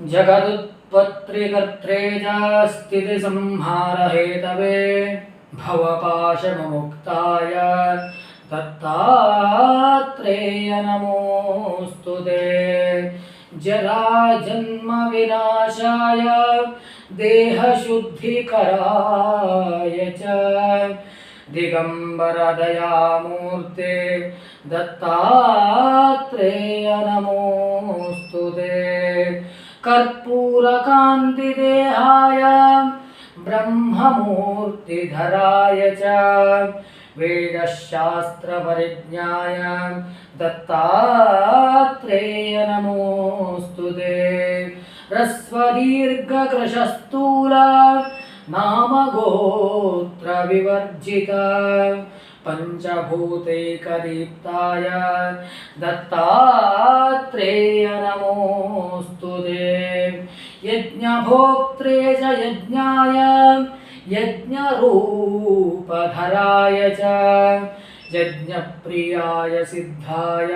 जगदुत्पत्तिकर्त्रे च स्थितिसंहारहेतवे भवपाशविमुक्ताय दत्तात्रेय नमोऽस्तु ते। जराजन्मविनाशाय देहशुद्धिकराय च दिगम्बरदयामूर्ते दत्तात्रेय नमोऽस्तु ते। कर्पूरकान्तिदेहाय ब्रह्ममूर्तिधराय च वेदशास्त्रपरिज्ञाय दत्तात्रेय नमोऽस्तु ते। ह्रस्वदीर्घकृशस्थूल नामगोत्रविवर्जित पञ्चभूतैकदीप्ताय दत्तात्रेय नमोऽस्तु ते। यज्ञभोक्त्रे च यज्ञाय यज्ञरूपधराय च यज्ञप्रियाय सिद्धाय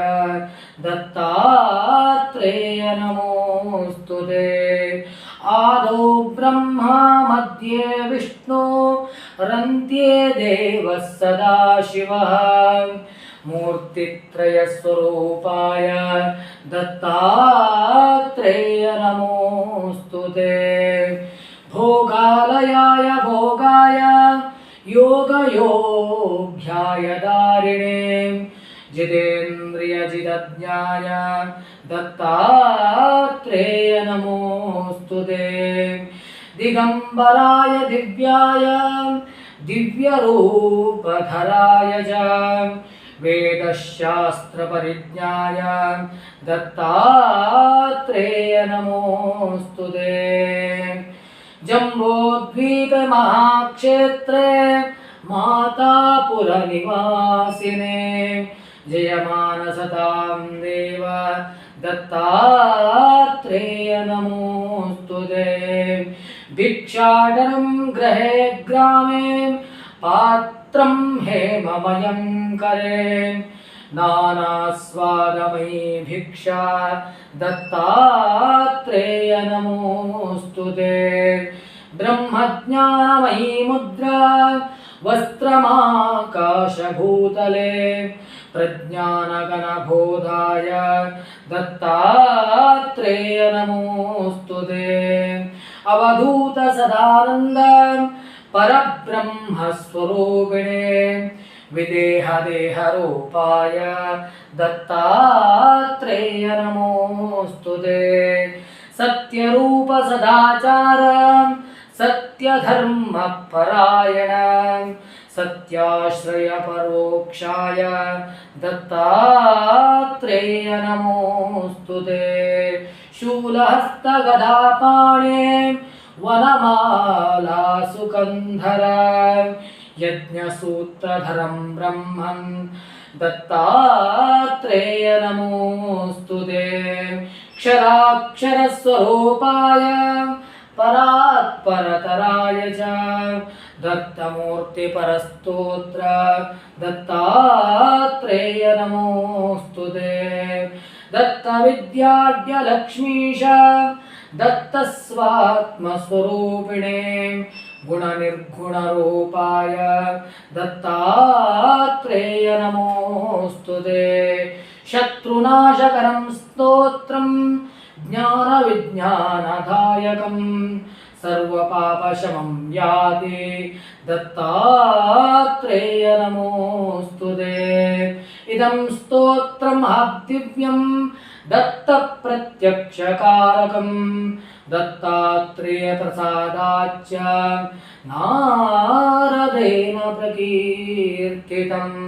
दत्तात्रेय नमोऽस्तु ते। आदौ ब्रह्मा मध्ये विष्णु रन्त्ये देवः सदाशिवः मूर्तित्रयस्वरूपाय दत्तात्रेय नमोऽस्तु ते। भोगालयाय भोगाय योगयोग्याय दारिणे जितेन्द्रियजितज्ञाय दत्तात्रेय नमोऽस्तु ते। दिगम्बराय दिव्याय दिव्यरूपधराय च वेदशास्त्रपरिज्ञाय दत्तात्रेय नमोऽस्तु ते। जम्बोद्वीपमहाक्षेत्रे मातापुरनिवासिने जयमानसतां देव दत्तात्रेय नमोऽस्तु ते। भिक्षाटनं गृहे ग्रामे पात्रं हेममयं करे नानास्वादमयी भिक्षा दत्तात्रेय नमोऽस्तु ते। ब्रह्मज्ञानमयी मुद्रा वस्त्रमाकाशभूतले प्रज्ञानगणबोधाय दत्तात्रेय नमोऽस्तु ते। अवधूतसदानन्द परब्रह्मस्वरूपिणे विदेहदेहरूपाय दत्तात्रेय नमोऽस्तु ते। सत्यरूप सदाचार सत्यधर्मपरायण सत्याश्रयपरोक्षाय दत्तात्रेय नमोऽस्तु ते। शूलहस्तगदापाणे वनमाला सुकन्धर यज्ञसूत्रधरं ब्रह्मं दत्तात्रेय नमोऽस्तु ते। क्षराक्षरस्वरूपाय परात्परतराय च दत्तमूर्तिपरस्तोत्र दत्तात्रेय नमोऽस्तु ते। दत्तविद्याढ्यलक्ष्मीश दत्तस्वात्मस्वरूपिणे गुणनिर्गुणरूपाय दत्तात्रेय नमोऽस्तु ते। शत्रुनाशकरं स्तोत्रं ज्ञानविज्ञानदायकं सर्वपापशमं याति दत्तात्रेय नमोऽस्तु ते। इदं स्तोत्रं दिव्यं दत्तप्रत्यक्षकारकं दत्तात्रेयप्रसादाच्च नारदेन प्रकीर्तितम्।